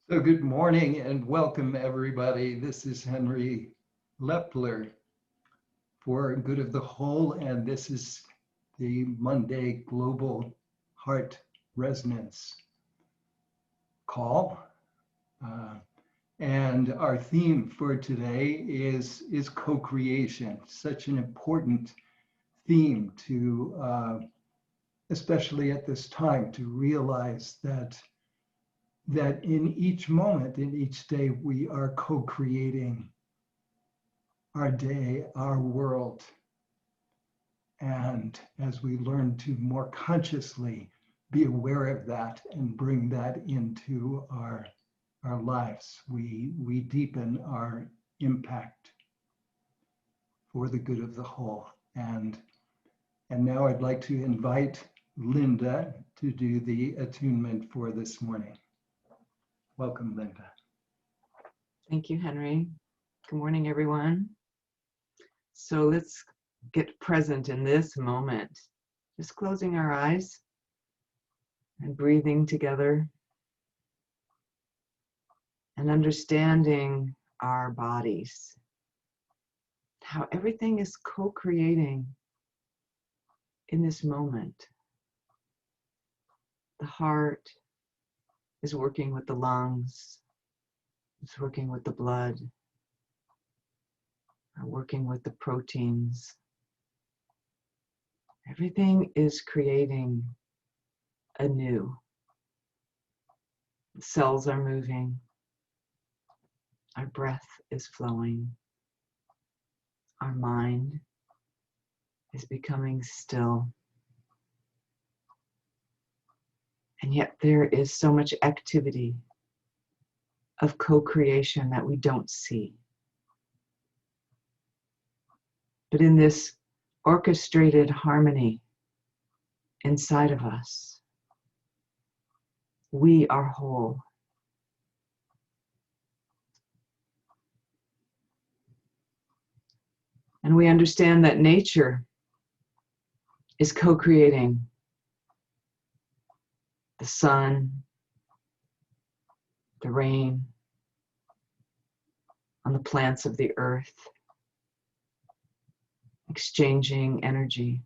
So good morning and welcome everybody. This is Henry Lepler for Good of the Whole, and this is the Monday Global Heart Resonance call. Uh, and our theme for today is co-creation, such an important theme to, especially at this time, to realize that in each moment, in each day, we are co-creating our day, our world. And as we learn to more consciously be aware of that and bring that into our lives, we deepen our impact for the good of the whole. And now I'd like to invite Linda to do the attunement for this morning. Welcome, Linda. Thank you, Henry. Good morning, everyone. So let's get present in this moment. Just closing our eyes and breathing together and understanding our bodies, how everything is co-creating in this moment. The heart is working with the lungs, it's working with the blood, working with the proteins. Everything is creating anew. The cells are moving. Our breath is flowing. Our mind is becoming still. And yet there is so much activity of co-creation that we don't see. But in this orchestrated harmony inside of us, we are whole. And we understand that nature is co-creating the sun, the rain, on the plants of the earth, exchanging energy,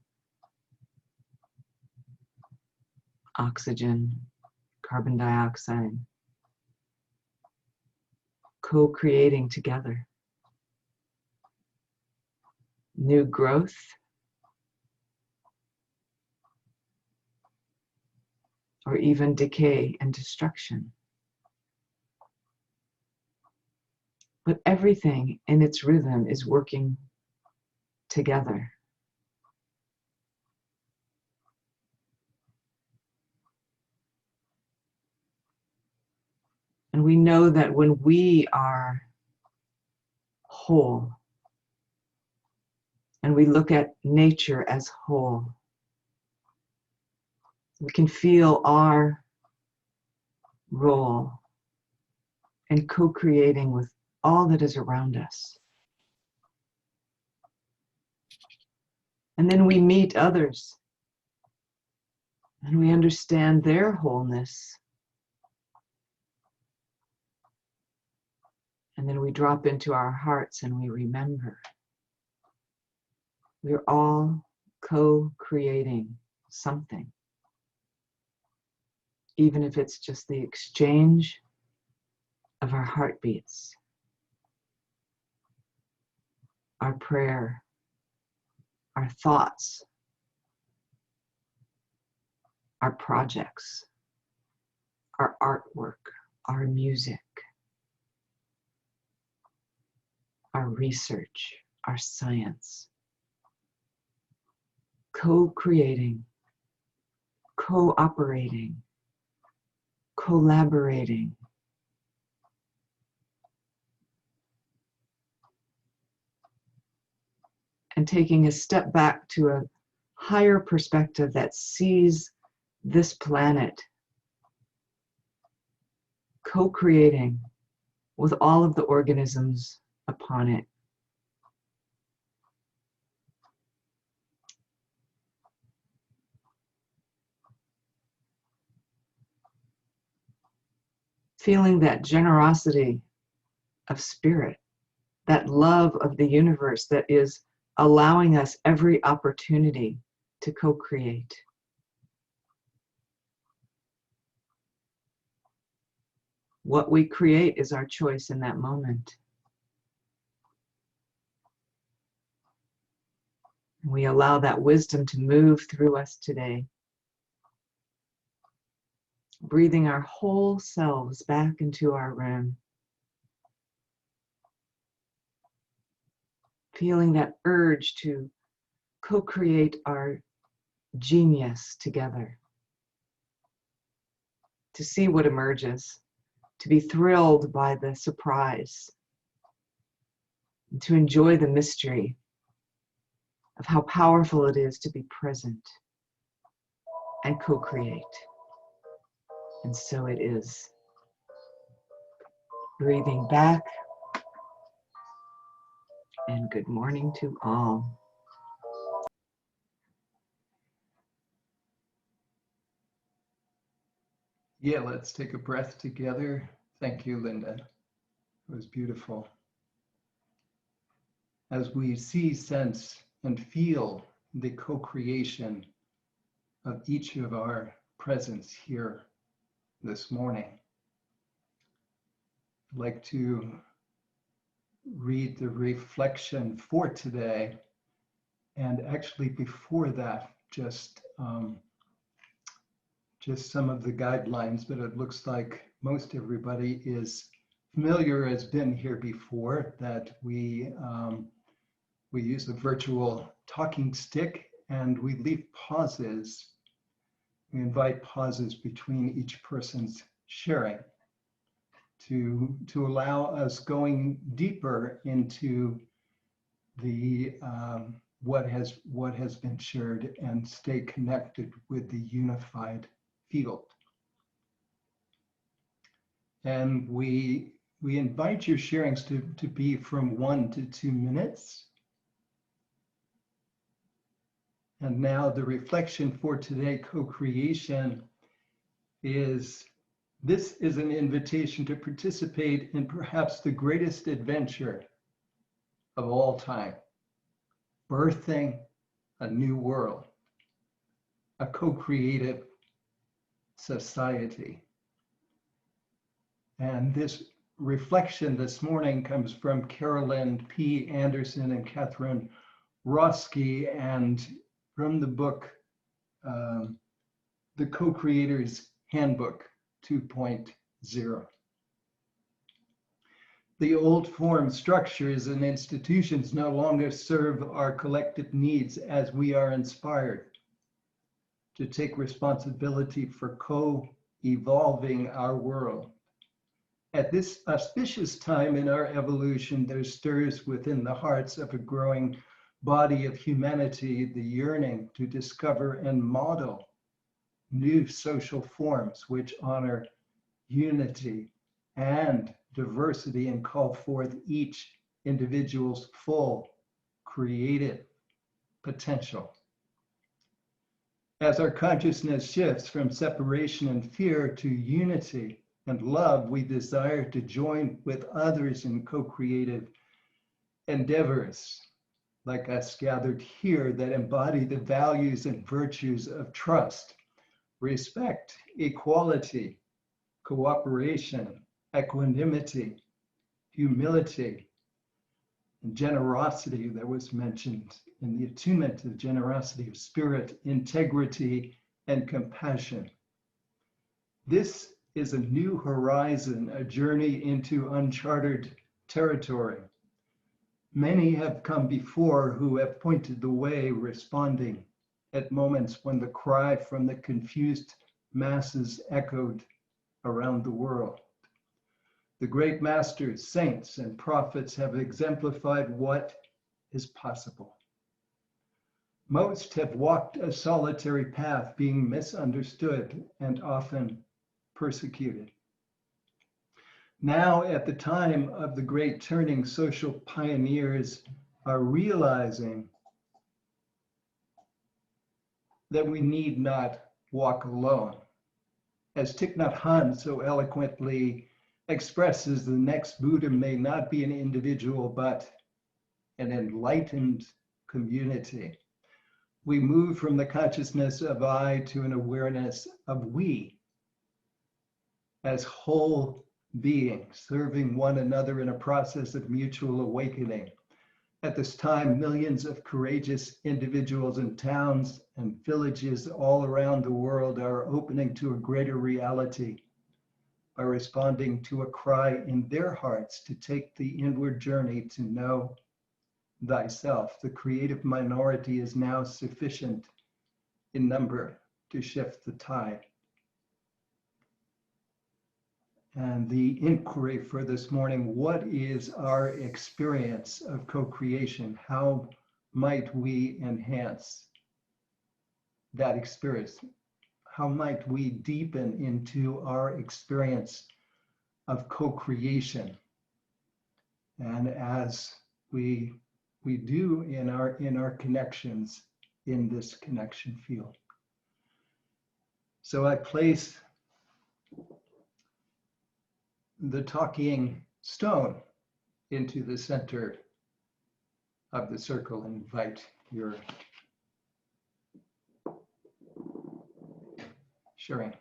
oxygen, carbon dioxide, co-creating together. New growth, or even decay and destruction. But everything in its rhythm is working together. And we know that when we are whole, and we look at nature as whole, we can feel our role in co-creating with all that is around us. And then we meet others, and we understand their wholeness. And then we drop into our hearts and we remember. We're all co-creating something, even if it's just the exchange of our heartbeats, our prayer, our thoughts, our projects, our artwork, our music, our research, our science. Co-creating, cooperating, collaborating. And taking a step back to a higher perspective that sees this planet co-creating with all of the organisms upon it. feeling that generosity of spirit, that love of the universe that is allowing us every opportunity to co-create. What we create is our choice in that moment. We allow that wisdom to move through us today, breathing our whole selves back into our room, feeling that urge to co-create our genius together, to see what emerges, to be thrilled by the surprise, and to enjoy the mystery of how powerful it is to be present and co-create. And so it is. Breathing back, and good morning to all. Yeah, let's take a breath together. Thank you, Linda. It was beautiful. As we see, sense, and feel the co-creation of each of our presence here this morning, I'd like to read the reflection for today. And actually before that, just some of the guidelines, but it looks like most everybody is familiar, has been here before, that we use a virtual talking stick and we leave pauses. We invite pauses between each person's sharing to allow us going deeper into the what has been shared and stay connected with the unified field. And we invite your sharings to be from 1 to 2 minutes. And now the reflection for today, co-creation, is this is an invitation to participate in perhaps the greatest adventure of all time, birthing a new world, a co-creative society. And this reflection this morning comes from Carolyn P. Anderson and Catherine Roski, and from the book, The Co-Creator's Handbook 2.0. The old form structures and institutions no longer serve our collective needs as we are inspired to take responsibility for co-evolving our world. At this auspicious time in our evolution, there stirs within the hearts of a growing body of humanity the yearning to discover and model new social forms which honor unity and diversity and call forth each individual's full creative potential. As our consciousness shifts from separation and fear to unity and love, we desire to join with others in co-creative endeavors like us gathered here that embody the values and virtues of trust, respect, equality, cooperation, equanimity, humility, and generosity that was mentioned in the attunement of generosity of spirit, integrity, and compassion. This is a new horizon, a journey into uncharted territory. Many have come before who have pointed the way, responding at moments when the cry from the confused masses echoed around the world. The great masters, saints, and prophets have exemplified what is possible. Most have walked a solitary path, being misunderstood and often persecuted. Now, at the time of the great turning, social pioneers are realizing that we need not walk alone. As Thich Nhat Hanh so eloquently expresses the next Buddha may not be an individual, but an enlightened community. We move from the consciousness of I to an awareness of we as whole beings, serving one another in a process of mutual awakening. At this time, millions of courageous individuals in towns and villages all around the world are opening to a greater reality by responding to a cry in their hearts to take the inward journey to know thyself. The creative minority is now sufficient in number to shift the tide. And the inquiry for this morning, what is our experience of co-creation? How might we enhance that experience? How might we deepen into our experience of co-creation? And as we do in our connections in this connection field. So I place the talking stone into the center of the circle and invite your sharing.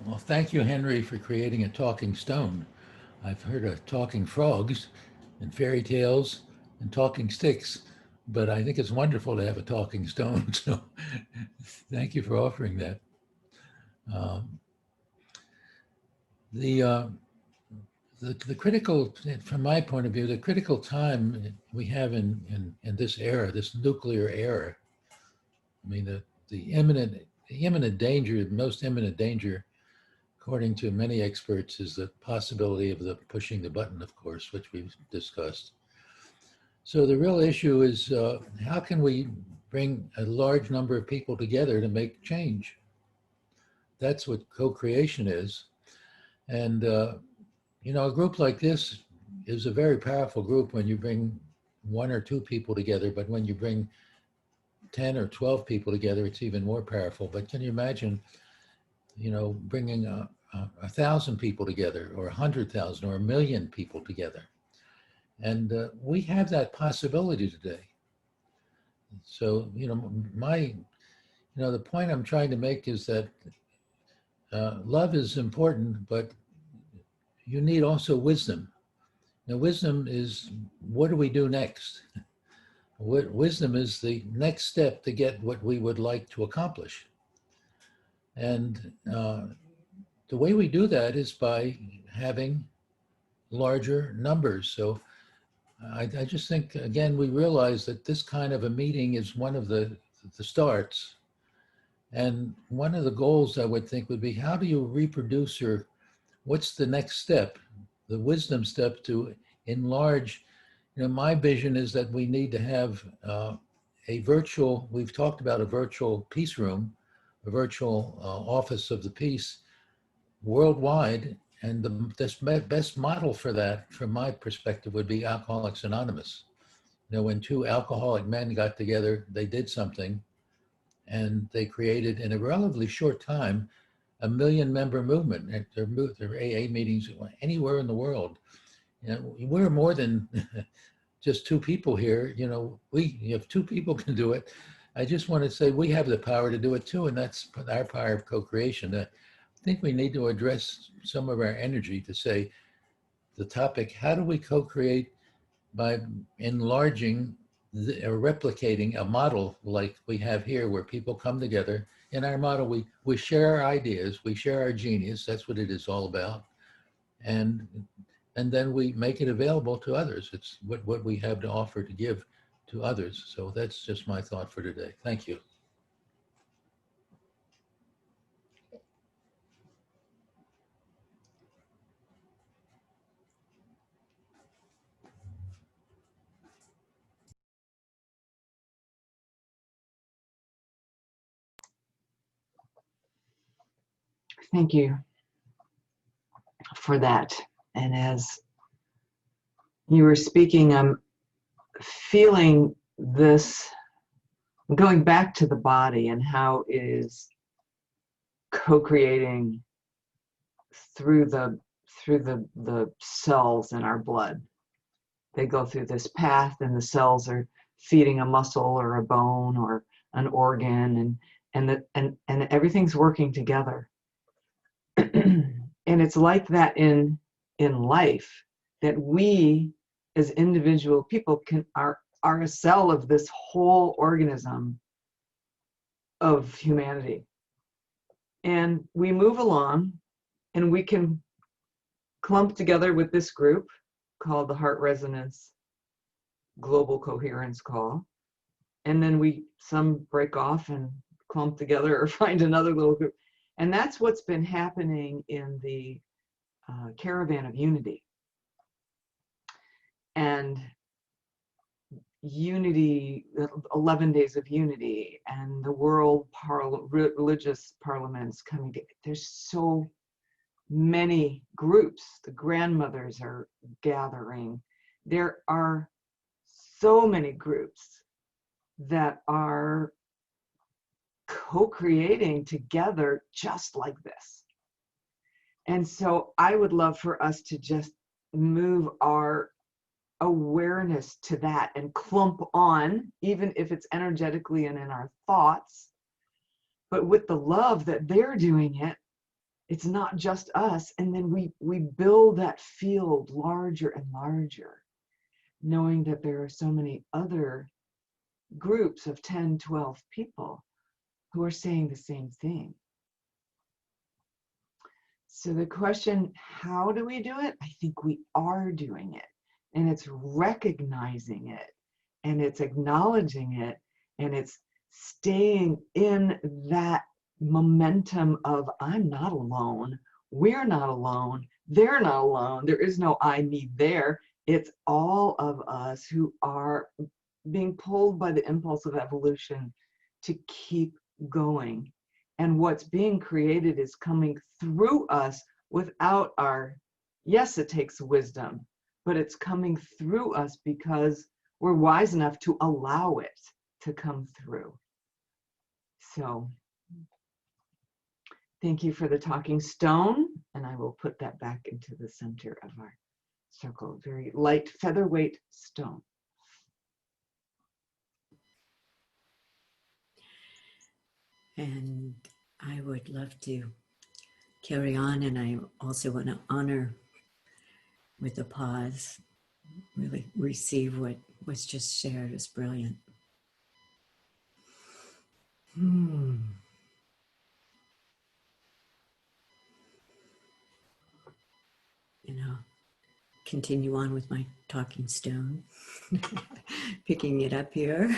Well, thank you, Henry, for creating a talking stone. I've heard of talking frogs and fairy tales and talking sticks, but I think it's wonderful to have a talking stone. So thank you for offering that. Um, the critical, from my point of view, the critical time we have in this era, this nuclear era, I mean, the imminent danger, most imminent danger, according to many experts, is the possibility of the pushing the button, of course, which we've discussed. So the real issue is how can we bring a large number of people together to make change? That's what co-creation is. And, you know, a group like this is a very powerful group when you bring 1 or 2 people together, but when you bring 10 or 12 people together, it's even more powerful. But can you imagine, you know, bringing 1,000 people together, or 100,000, or 1,000,000 people together? And we have that possibility today. So, you know, the point I'm trying to make is that love is important, but you need also wisdom. Now, wisdom is, what do we do next? Wisdom is the next step to get what we would like to accomplish. And the way we do that is by having larger numbers. So I just think, again, we realize that this kind of a meeting is one of the starts. And one of the goals I would think would be, how do you reproduce, or what's the next step, the wisdom step to enlarge? You know, my vision is that we need to have a virtual, we've talked about a virtual peace room, a virtual office of the peace worldwide. And the best model for that, from my perspective, would be Alcoholics Anonymous. You know, when 2 alcoholic men got together, they did something, and they created, in a relatively short time, a 1 million member movement at their AA meetings anywhere in the world. You know, we're more than just 2 people here. You know, if 2 people can do it, I just want to say we have the power to do it too, and that's our power of co-creation. I think we need to address some of our energy to say the topic, how do we co-create by enlarging or replicating a model like we have here, where people come together. In our model, we share our ideas, we share our genius, that's what it is all about. And then we make it available to others. It's what we have to offer to give to others. So that's just my thought for today. Thank you. Thank you for that. And as you were speaking, I'm feeling this going back to the body and how it is co-creating through the cells in our blood. They go through this path, and the cells are feeding a muscle or a bone or an organ, and everything's working together. And it's like that in life, that we as individual people are a cell of this whole organism of humanity. And we move along, and we can clump together with this group called the Heart Resonance Global Coherence Call. And then some break off and clump together or find another little group. And that's what's been happening in the Caravan of Unity. And Unity, 11 Days of Unity, and the World Religious Parliaments coming together. There's so many groups. The grandmothers are gathering. There are so many groups that are co-creating together just like this. And so I would love for us to just move our awareness to that and clump on, even if it's energetically and in our thoughts, but with the love that they're doing it. It's not just us. And then we build that field larger and larger, knowing that there are so many other groups of 10, 12 people who are saying the same thing. So the question, how do we do it? I think we are doing it. And it's recognizing it, and it's acknowledging it, and it's staying in that momentum of I'm not alone, we're not alone, they're not alone, there is no I, me, there. It's all of us who are being pulled by the impulse of evolution to keep going. And what's being created is coming through us without our, yes, it takes wisdom, but it's coming through us because we're wise enough to allow it to come through. So thank you for the talking stone, and I will put that back into the center of our circle. Very light featherweight stone. And I would love to carry on, and I also want to honor with a pause, really receive what was just shared as brilliant. You know, continue on with my talking stone, picking it up here.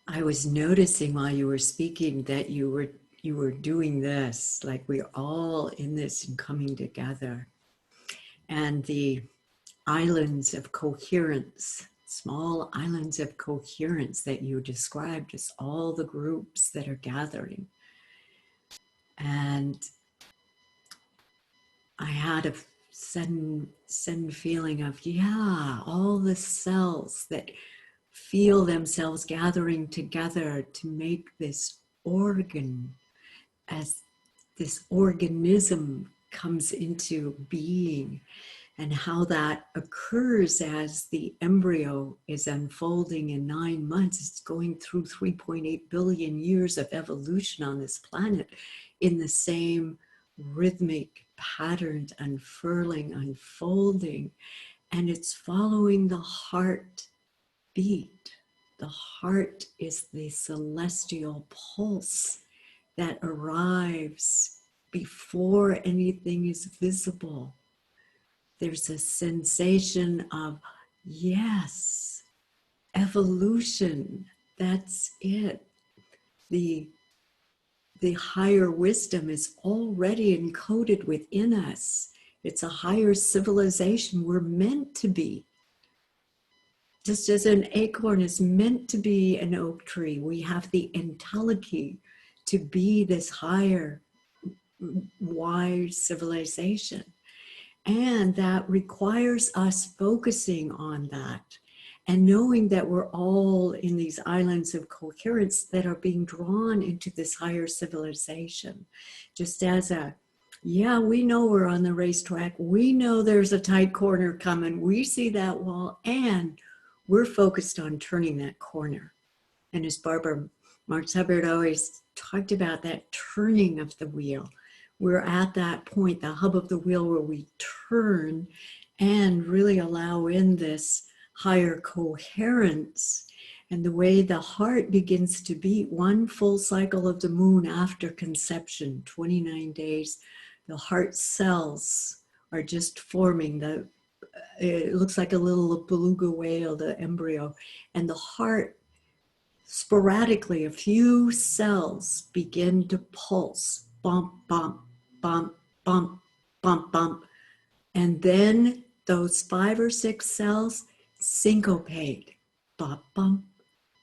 I was noticing while you were speaking that you were doing this, like we're all in this and coming together. And the islands of coherence, small islands of coherence that you described as all the groups that are gathering. And I had a sudden feeling of, yeah, all the cells that feel themselves gathering together to make this organ, as this organism comes into being, and how that occurs as the embryo is unfolding in 9 months. It's going through 3.8 billion years of evolution on this planet in the same rhythmic patterned unfurling, unfolding, and it's following the heart beat. The heart is the celestial pulse that arrives before anything is visible. There's a sensation of, yes, evolution, that's it. The higher wisdom is already encoded within us. It's a higher civilization we're meant to be. Just as an acorn is meant to be an oak tree, we have the entelechy to be this higher, wise civilization. And that requires us focusing on that and knowing that we're all in these islands of coherence that are being drawn into this higher civilization. Just as yeah, we know we're on the racetrack. We know there's a tight corner coming. We see that wall, and we're focused on turning that corner. And as Barbara Marx Hubbard always talked about, that turning of the wheel. We're at that point, the hub of the wheel, where we turn and really allow in this higher coherence. And the way the heart begins to beat, one full cycle of the moon after conception, 29 days, the heart cells are just forming. It looks like a little beluga whale, the embryo. And the heart, sporadically, a few cells begin to pulse, bump, bump, bump, bump, bump, bump. And then those 5 or 6 cells syncopate, bump, bump,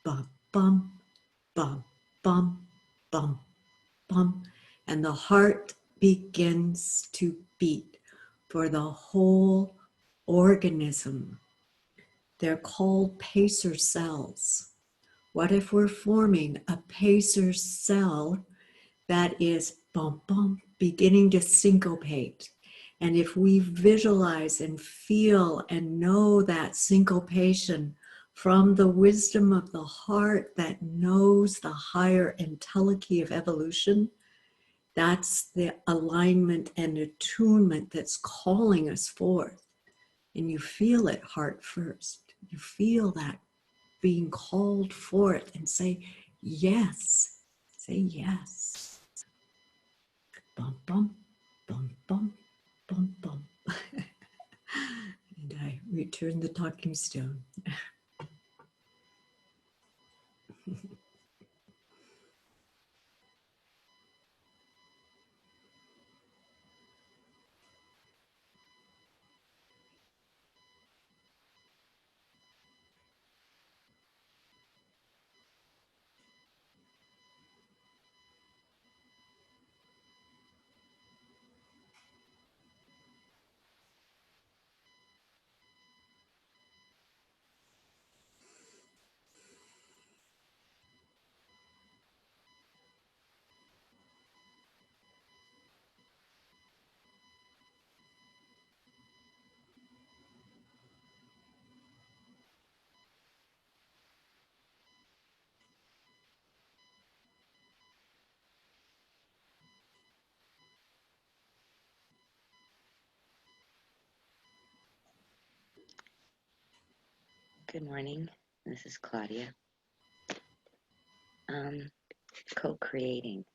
bump, bump, bump, bump, bump, bump. And the heart begins to beat for the whole organism. They're called pacer cells. What if we're forming a pacer cell that is bump, bump, beginning to syncopate? And if we visualize and feel and know that syncopation from the wisdom of the heart that knows the higher entelechy of evolution, that's the alignment and attunement that's calling us forth. And you feel it heart first. You feel that being called forth, and say yes. Say yes. Bum, bum, bum, bum, bum, bum. And I return the talking stone. Good morning. This is Claudia. Co-creating.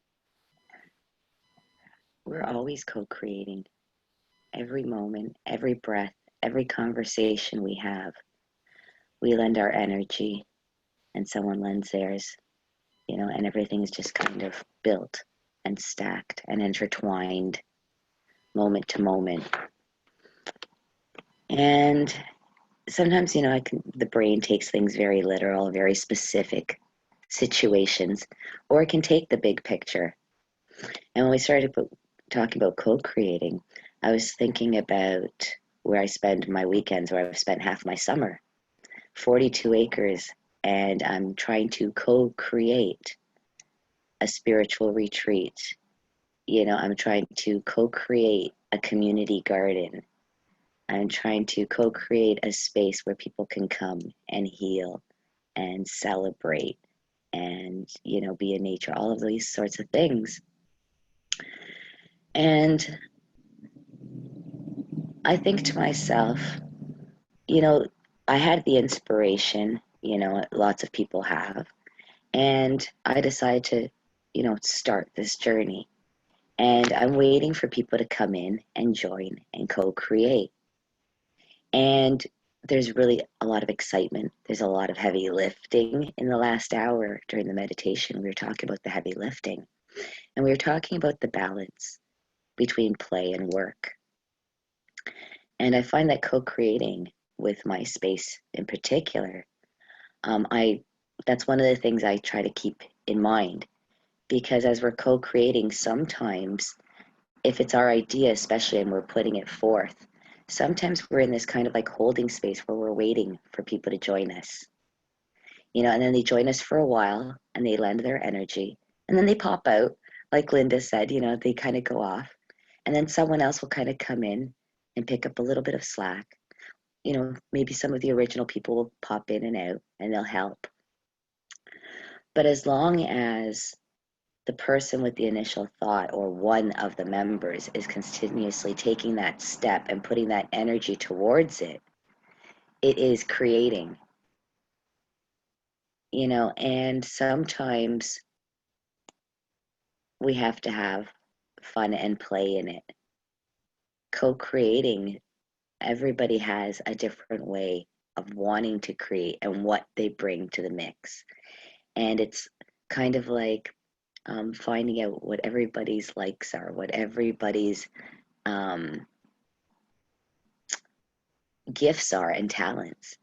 We're always co-creating. Every moment, every breath, every conversation we have, we lend our energy and someone lends theirs, and everything is just kind of built and stacked and intertwined moment to moment. And sometimes, the brain takes things very literal, very specific situations, or it can take the big picture. And when we started talking about co-creating, I was thinking about where I spend my weekends, where I've spent half my summer, 42 acres, and I'm trying to co-create a spiritual retreat. I'm trying to co-create a community garden. I'm trying to co-create a space where people can come and heal and celebrate and, be in nature, all of these sorts of things. And I think to myself, I had the inspiration, lots of people have, and I decided to, start this journey. And I'm waiting for people to come in and join and co-create. And there's really a lot of excitement. There's a lot of heavy lifting. In the last hour during the meditation, we were talking about the heavy lifting. And we were talking about the balance between play and work. And I find that co-creating with my space in particular, that's one of the things I try to keep in mind, because as we're co-creating, sometimes if it's our idea, especially, and we're putting it forth, sometimes we're in this kind of like holding space where we're waiting for people to join us, and then they join us for a while and they lend their energy and then they pop out, like Linda said, they kind of go off, and then someone else will kind of come in and pick up a little bit of slack. Maybe some of the original people will pop in and out and they'll help. But as long as the person with the initial thought or one of the members is continuously taking that step and putting that energy towards it, it is creating, and sometimes we have to have fun and play in it. Co-creating, everybody has a different way of wanting to create and what they bring to the mix. And it's kind of like finding out what everybody's likes are, what everybody's gifts are and talents.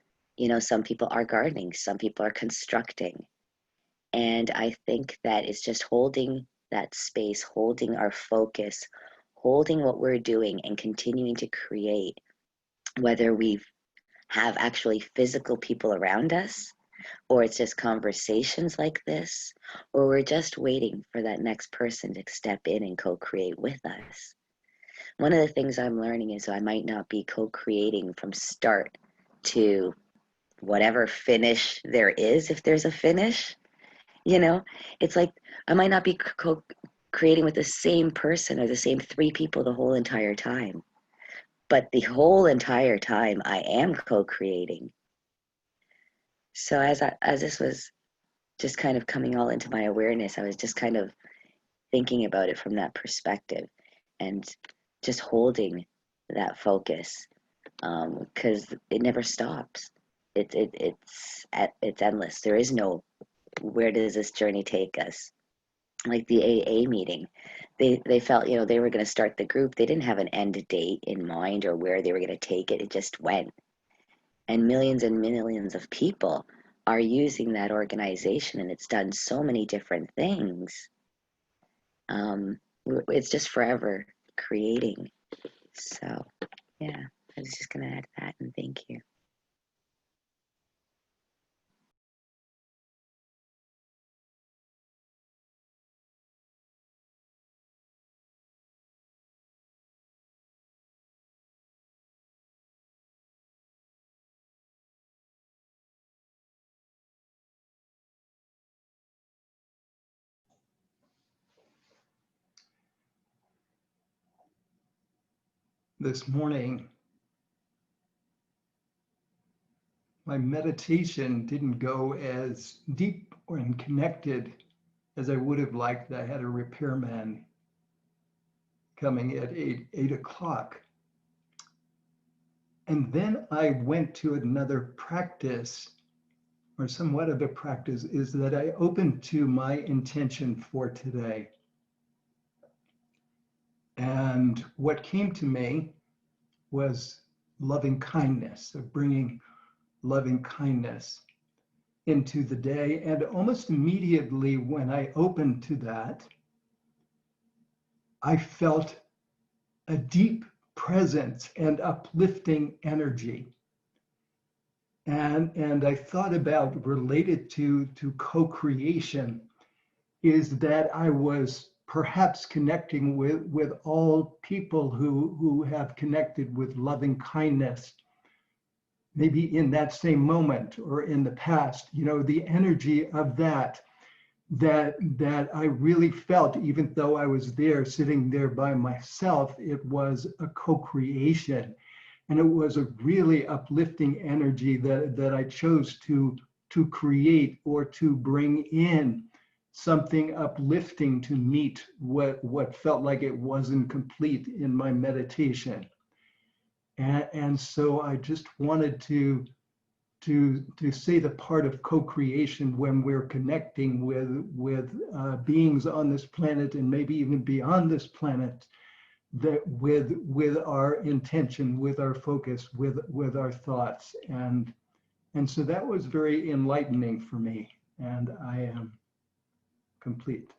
Some people are gardening, some people are constructing. And I think that it's just holding that space, holding our focus, holding what we're doing and continuing to create, whether we have actually physical people around us, or it's just conversations like this, or we're just waiting for that next person to step in and co-create with us. One of the things I'm learning is I might not be co-creating from start to whatever finish there is, if there's a finish. It's like I might not be co-creating with the same person or the same 3 people the whole entire time. But the whole entire time I am co-creating. So as this was just kind of coming all into my awareness, I was just kind of thinking about it from that perspective and just holding that focus, because it never stops. It's endless. There is no, where does this journey take us? Like the AA meeting, they felt, they were going to start the group. They didn't have an end date in mind or where they were going to take it. It just went. And millions of people are using that organization, and it's done so many different things. It's just forever creating. So, yeah, I was just going to add that, and thank you. This morning, my meditation didn't go as deep and connected as I would have liked. I had a repairman coming at 8 o'clock. And then I went to another practice, or somewhat of a practice, is that I opened to my intention for today. And what came to me was loving kindness, of bringing loving kindness into the day. And almost immediately when I opened to that, I felt a deep presence and uplifting energy. And I thought about, related to co-creation, is that I was perhaps connecting with all people who have connected with loving kindness, maybe in that same moment or in the past, the energy of that I really felt, even though I was there, sitting there by myself. It was a co-creation, and it was a really uplifting energy that I chose to create or to bring in something uplifting to meet what felt like it wasn't complete in my meditation. And so I just wanted to say the part of co-creation when we're connecting with beings on this planet and maybe even beyond this planet, that with our intention, with our focus, with our thoughts, and so that was very enlightening for me, and I am complete.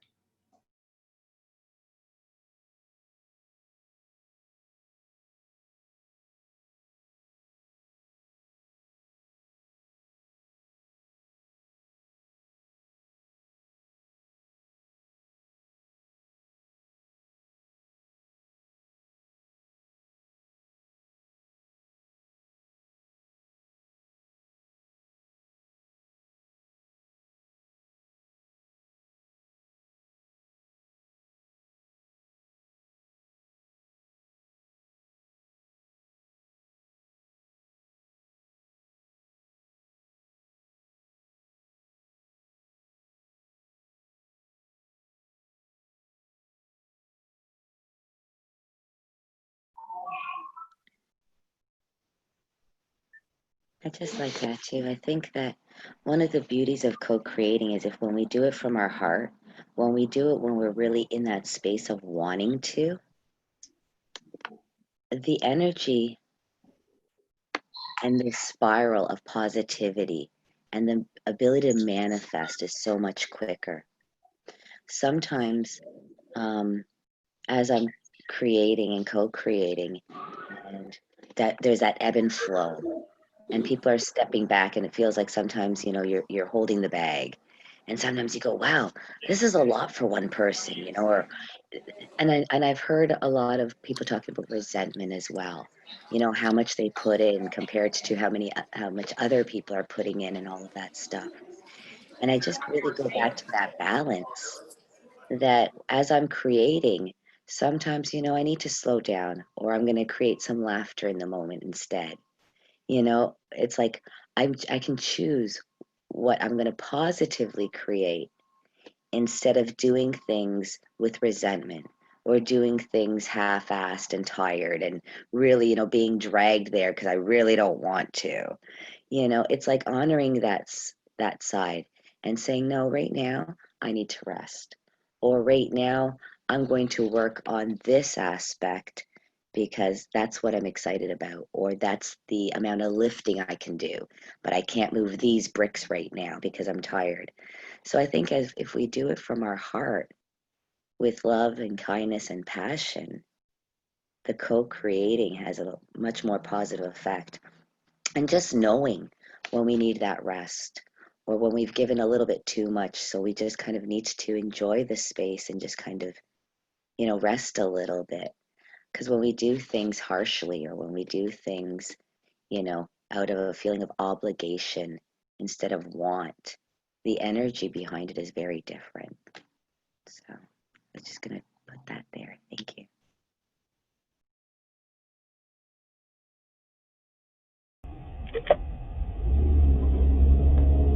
I just like that too. I think that one of the beauties of co-creating is if when we do it from our heart, when we do it when we're really in that space of wanting to, the energy and the spiral of positivity and the ability to manifest is so much quicker. Sometimes, as I'm creating and co-creating, and that there's that ebb and flow, and people are stepping back, and it feels like sometimes you're holding the bag, and sometimes you go, wow, this is a lot for one person, or I've heard a lot of people talking about resentment as well, how much they put in compared to how much other people are putting in and all of that stuff. And I just really go back to that balance, that as I'm creating, sometimes I need to slow down, or I'm going to create some laughter in the moment instead. It's like I can choose what I'm going to positively create instead of doing things with resentment, or doing things half-assed and tired and really, being dragged there because I really don't want to. It's like honoring that side and saying, no, right now I need to rest. Or right now I'm going to work on this aspect because that's what I'm excited about, or that's the amount of lifting I can do, but I can't move these bricks right now because I'm tired. So I think if we do it from our heart with love and kindness and passion, the co-creating has a much more positive effect. And just knowing when we need that rest, or when we've given a little bit too much, so we just kind of need to enjoy the space and just kind of, rest a little bit. Because when we do things harshly, or when we do things, out of a feeling of obligation instead of want, the energy behind it is very different. So I'm just going to put that there. Thank you.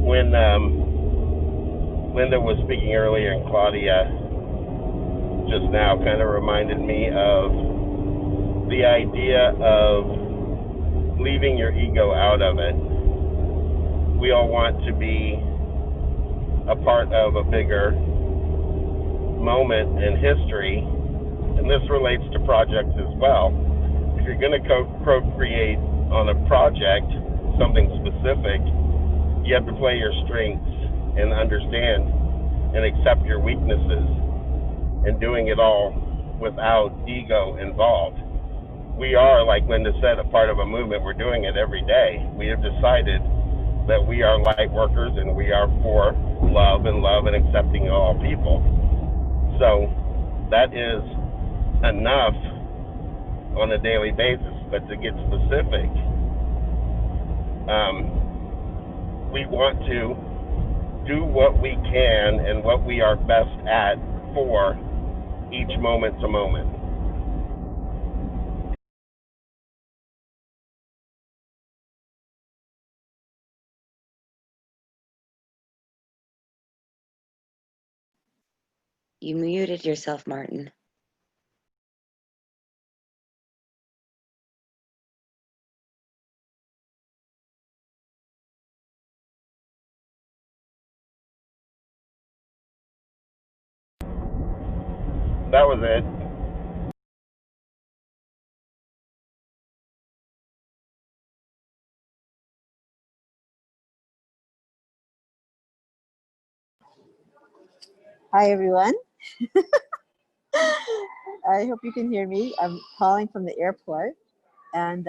When Linda was speaking earlier, and Claudia just now kind of reminded me of the idea of leaving your ego out of it. We all want to be a part of a bigger moment in history, and this relates to projects as well. If you're going to co-create on a project, something specific, you have to play your strengths and understand and accept your weaknesses, and doing it all without ego involved. We are, like Linda said, a part of a movement. We're doing it every day. We have decided that we are light workers, and we are for love and accepting all people. So that is enough on a daily basis. But to get specific, we want to do what we can and what we are best at for each moment to moment. You muted yourself, Martin. That was it. Hi, everyone. I hope you can hear me. I'm calling from the airport, and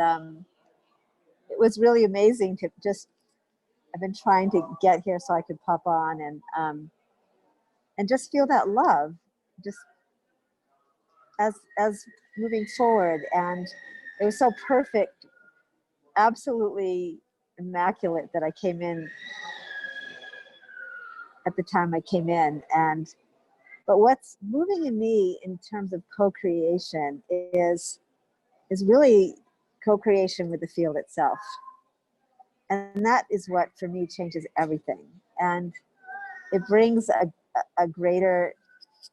it was really amazing to just. I've been trying to get here so I could pop on and just feel that love, just as moving forward. And it was so perfect, absolutely immaculate that I came in at the time I came in. And but what's moving in me in terms of co-creation is really co-creation with the field itself. And that is what for me changes everything. And it brings a greater,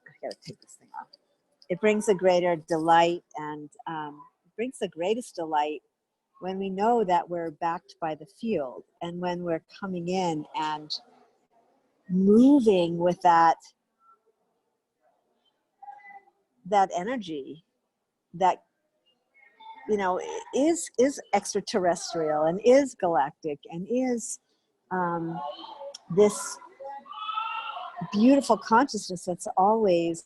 I gotta take this thing off. It brings a greater delight, and it brings the greatest delight when we know that we're backed by the field, and when we're coming in and moving with that energy that, you know, is extraterrestrial and is galactic and is this beautiful consciousness that's always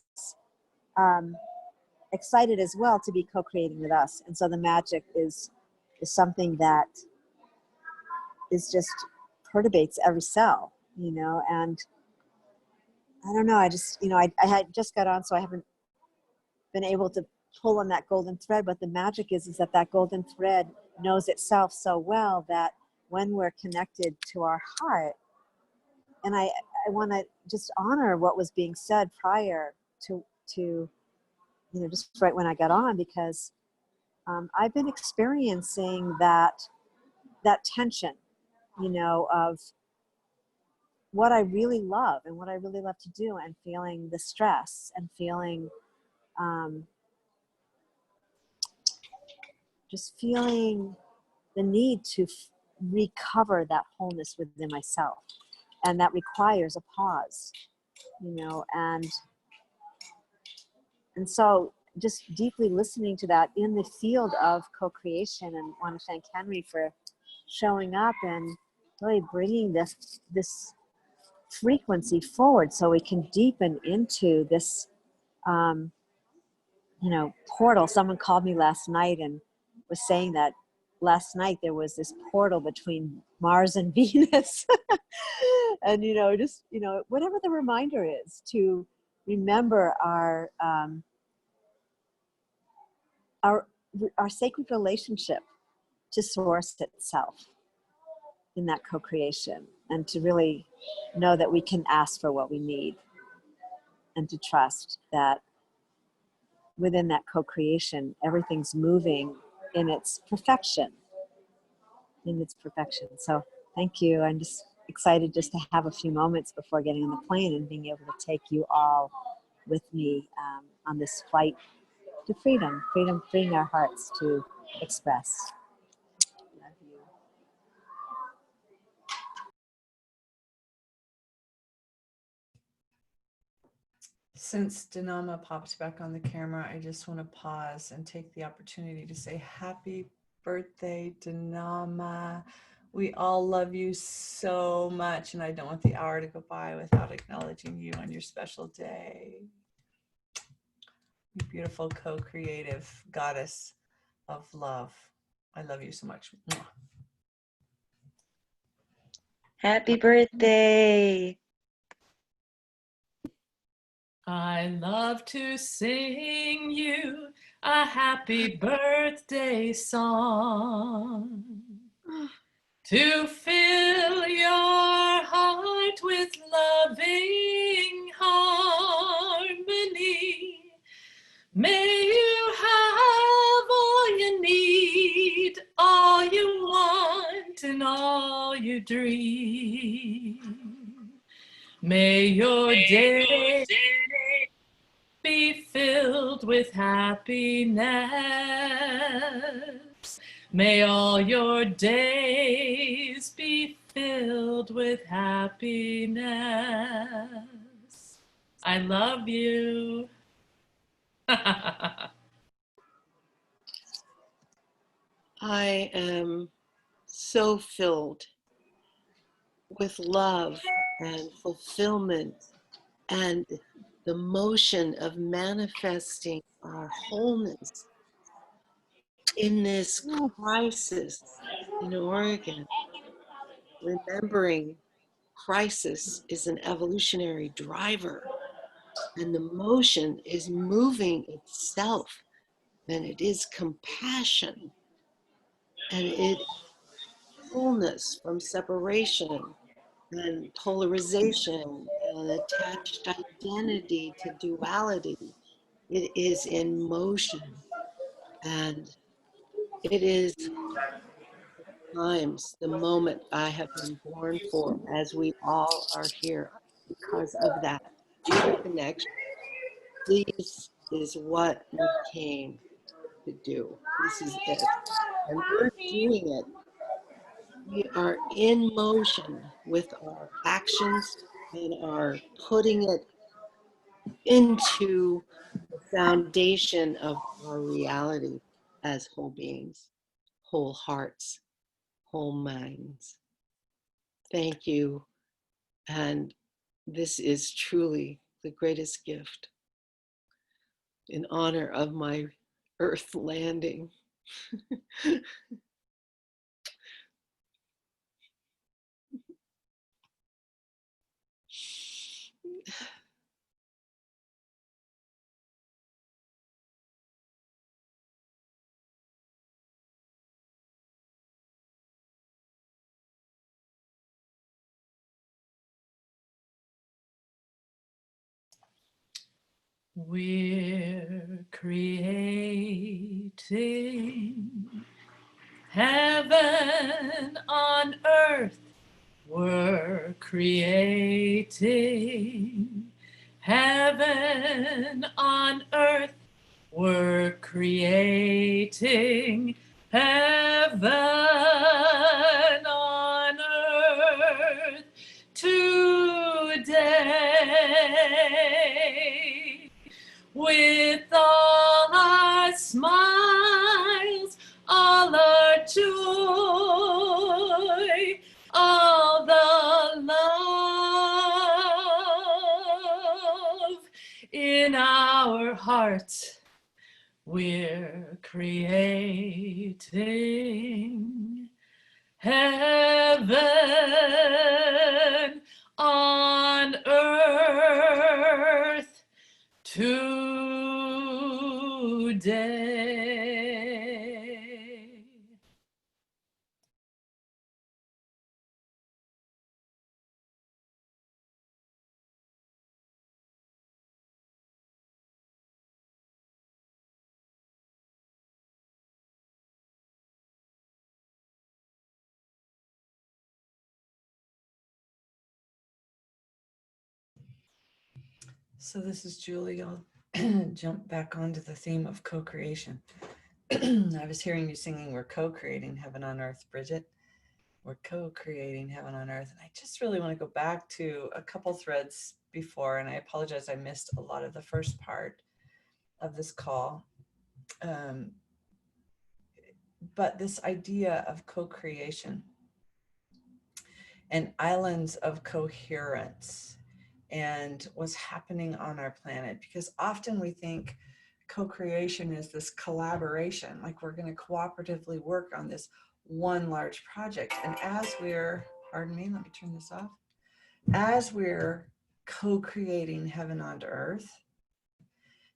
excited as well to be co-creating with us. And so the magic is something that is just perturbates every cell, you know. And I don't know, I just, you know, I had just got on, so I haven't been able to pull on that golden thread, but the magic is that that golden thread knows itself so well that when we're connected to our heart, and I want to just honor what was being said prior to you know, just right when I got on, because I've been experiencing that tension, you know, of what I really love and what I really love to do, and feeling the stress and feeling just feeling the need to recover that wholeness within myself. And that requires a pause, you know, and so just deeply listening to that in the field of co-creation. And want to thank Henry for showing up and really bringing this frequency forward so we can deepen into this you know, portal. Someone called me last night and was saying that last night there was this portal between Mars and Venus. And, you know, just, you know, whatever the reminder is, to remember our sacred relationship to source itself in that co-creation, and to really know that we can ask for what we need, and to trust that within that co-creation, everything's moving in its perfection, So thank you. I'm just excited just to have a few moments before getting on the plane and being able to take you all with me on this flight to freedom, freeing our hearts to express. Love you. Since Dinama popped back on the camera, I just want to pause and take the opportunity to say happy birthday, Dinama. We all love you so much, and I don't want the hour to go by without acknowledging you on your special day. You beautiful co-creative goddess of love. I love you so much. Mwah. Happy birthday. I love to sing you a happy birthday song, to fill your heart with loving harmony. May you have all you need, all you want, and all you dream. May your day filled with happiness. May all your days be filled with happiness. I love you. I am so filled with love and fulfillment and the motion of manifesting our wholeness in this crisis in Oregon. Remembering crisis is an evolutionary driver, and the motion is moving itself, and it is compassion, and it wholeness from separation and polarization and attached identity to duality. It is in motion, and it is times the moment I have been born for, as we all are here because of that connection. This is what we came to do. This is it. And we're doing it. We are in motion with our actions and are putting it into the foundation of our reality as whole beings, whole hearts, whole minds. Thank you. And this is truly the greatest gift in honor of my Earth landing. We're creating heaven on earth. We're creating heaven on earth. We're creating heaven on earth today. With all our smiles, all our joy, all the love in our hearts, we're creating heaven on earth today. So this is Julie. I'll jump back onto the theme of co-creation. I was hearing you singing, we're co-creating heaven on earth, Bridget. We're co-creating heaven on earth. And I just really want to go back to a couple threads before, and I apologize, I missed a lot of the first part of this call. But this idea of co-creation and islands of coherence and what's happening on our planet, because often we think co-creation is this collaboration, like we're going to cooperatively work on this one large project. And as we're, pardon me, let me turn this off. As we're co-creating heaven on earth,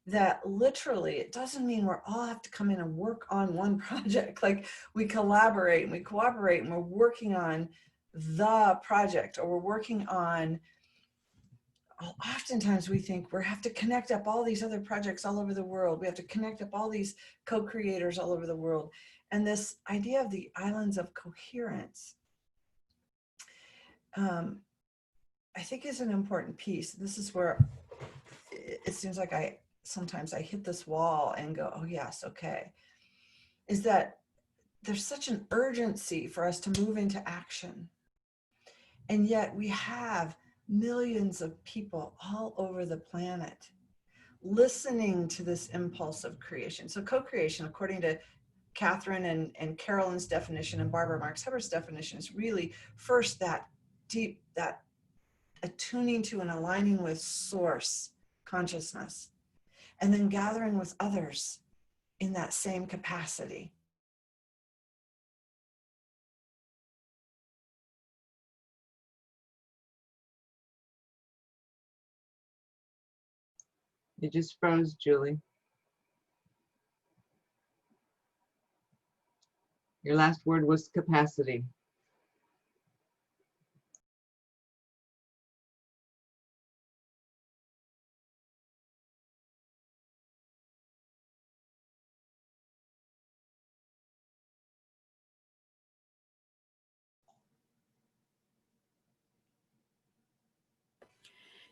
that literally, it doesn't mean we're all have to come in and work on one project. Like we collaborate and we cooperate and we're working on the project, or we're working on, oftentimes we think we have to connect up all these other projects all over the world. We have to connect up all these co-creators all over the world. And this idea of the islands of coherence, I think is an important piece. This is where it seems like I sometimes I hit this wall and go, oh yes, okay, is that there's such an urgency for us to move into action. And yet we have millions of people all over the planet listening to this impulse of creation. So co-creation, according to Catherine and Carolyn's definition and Barbara Marx Hubbard's definition, is really first that deep, that attuning to and aligning with source consciousness, and then gathering with others in that same capacity. You just froze, Julie. Your last word was capacity.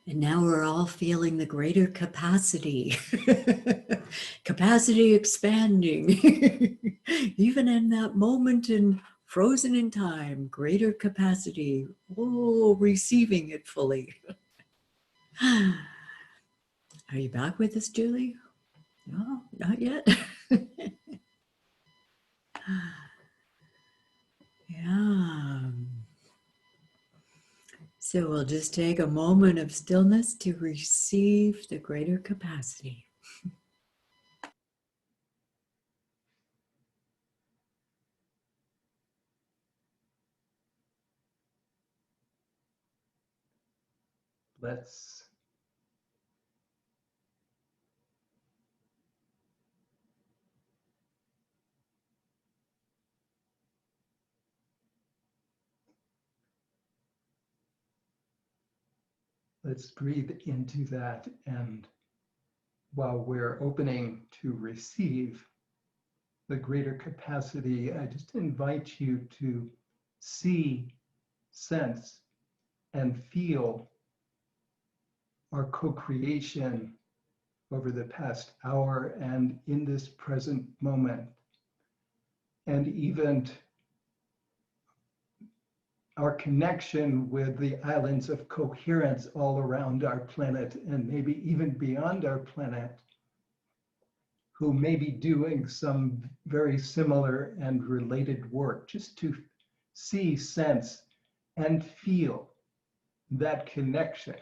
And now we're all feeling the greater capacity, capacity expanding, even in that moment in frozen in time, greater capacity, oh, receiving it fully. Are you back with us, Julie? No, not yet. Yeah. So we'll just take a moment of stillness to receive the greater capacity. Let's breathe into that, and while we're opening to receive the greater capacity, I just invite you to see, sense, and feel our co-creation over the past hour and in this present moment, and even our connection with the islands of coherence all around our planet, and maybe even beyond our planet, who may be doing some very similar and related work, just to see, sense, and feel that connection,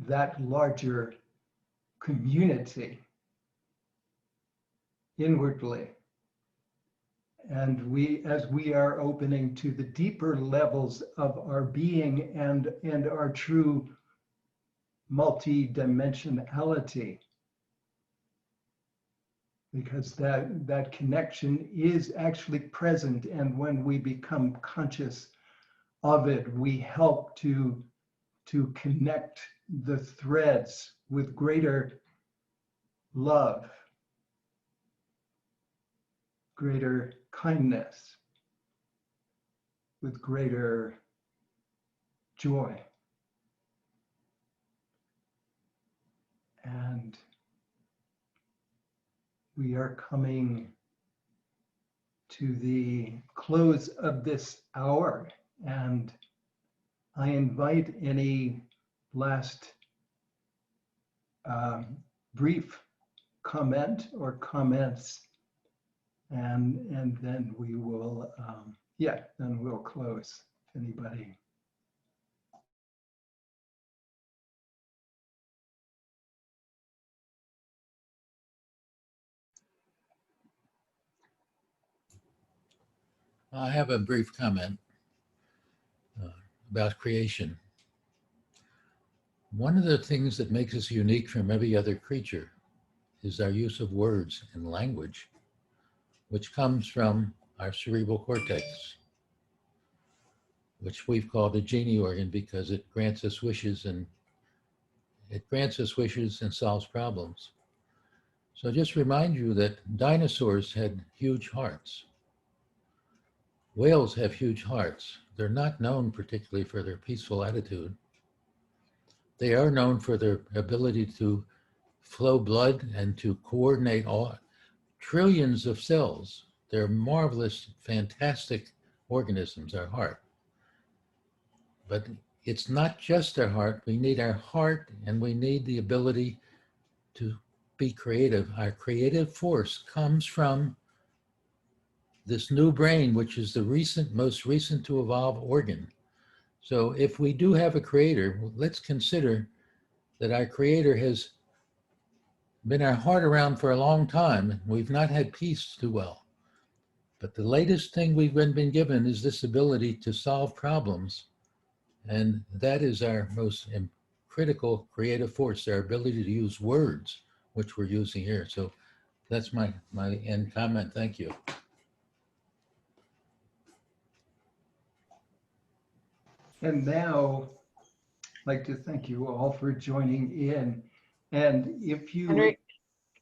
that larger community inwardly. And as we are opening to the deeper levels of our being and our true multi-dimensionality, because that connection is actually present, and when we become conscious of it, we help to connect the threads with greater love, greater kindness, with greater joy. And we are coming to the close of this hour, and I invite any last brief comment or comments, and then we will, then we'll close. If anybody. I have a brief comment about creation. One of the things that makes us unique from every other creature is our use of words and language, which comes from our cerebral cortex, which we've called a genie organ because it grants us wishes and solves problems. So just remind you that dinosaurs had huge hearts. Whales have huge hearts. They're not known particularly for their peaceful attitude, They are known for their ability to flow blood and to coordinate all trillions of cells. They're marvelous, fantastic organisms, our heart. But it's not just our heart. We need our heart, and we need the ability to be creative. Our creative force comes from this new brain, which is the most recent to evolve organ. So if we do have a creator, let's consider that our creator has been our heart around for a long time. We've not had peace too well. But the latest thing we've been given is this ability to solve problems. And that is our most critical creative force, our ability to use words, which we're using here. So that's my end comment. Thank you. And now, I'd like to thank you all for joining in. And if you, Henry,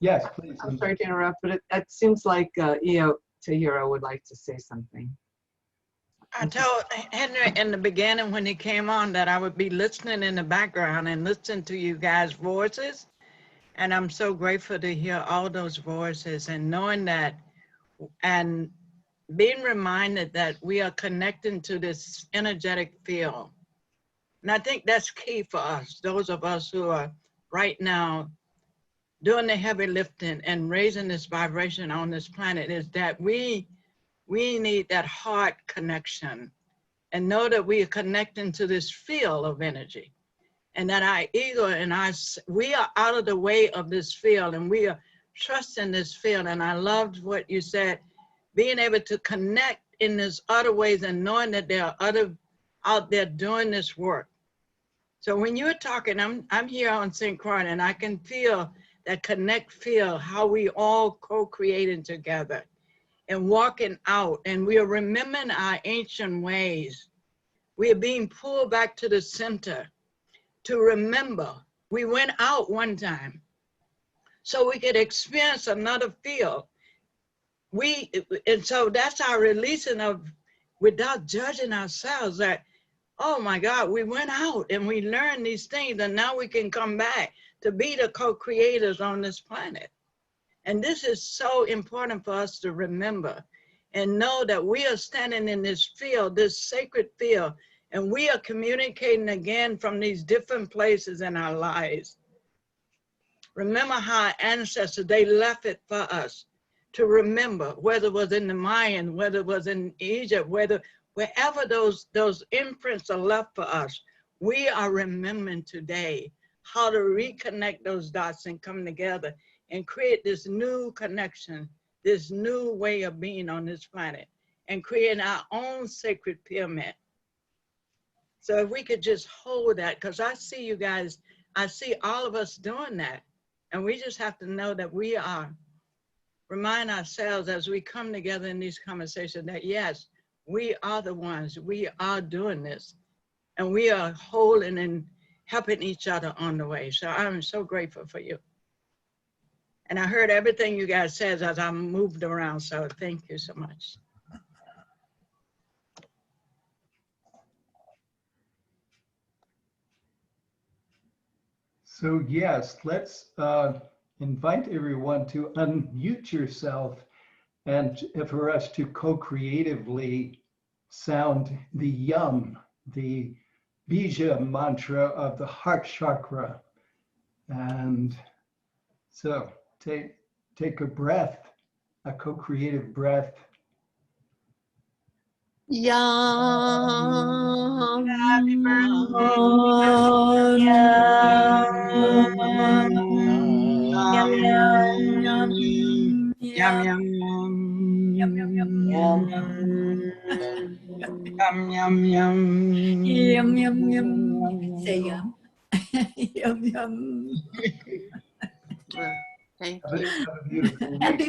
yes, please. I'm sorry to interrupt, but it seems like Io Tahiro would like to say something. I told Henry in the beginning when he came on that I would be listening in the background and listening to you guys' voices. And I'm so grateful to hear all those voices and knowing that and being reminded that we are connecting to this energetic field. And I think that's key for us, those of us who are right now doing the heavy lifting and raising this vibration on this planet, is that we need that heart connection and know that we are connecting to this field of energy, and that our ego and we are out of the way of this field and we are trusting this field. And I loved what you said, being able to connect in this other ways and knowing that there are other out there doing this work. So when you're talking, I'm here on St. Croix and I can feel that connect feel, how we all co-creating together and walking out, and we are remembering our ancient ways. We are being pulled back to the center to remember. We went out one time so we could experience another field. And so that's our releasing of, without judging ourselves, that, oh my God, we went out and we learned these things and now we can come back to be the co-creators on this planet. And this is so important for us to remember and know that we are standing in this field, this sacred field, and we are communicating again from these different places in our lives. Remember how our ancestors, they left it for us to remember, whether it was in the Mayan, whether it was in Egypt, wherever those imprints are left for us, we are remembering today how to reconnect those dots and come together and create this new connection, this new way of being on this planet, and create our own sacred pyramid. So if we could just hold that, because I see you guys, I see all of us doing that. And we just have to know that we are, remind ourselves as we come together in these conversations that yes, we are the ones, we are doing this. And we are holding and helping each other on the way. So I'm so grateful for you. And I heard everything you guys said as I moved around, so thank you so much. So yes, let's invite everyone to unmute yourself and for us to co-creatively sound the yum, the bija mantra of the heart chakra. And so take a breath, a co-creative breath. Yum. Happy birthday. Yum, Yum, yum, yum, yum, yum, yum, yum, yum, yum, yum. Say yum. Yum, yum. Well, thank Have you. a beautiful week. Happy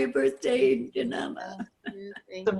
birthday, Janama. Thank It's a you.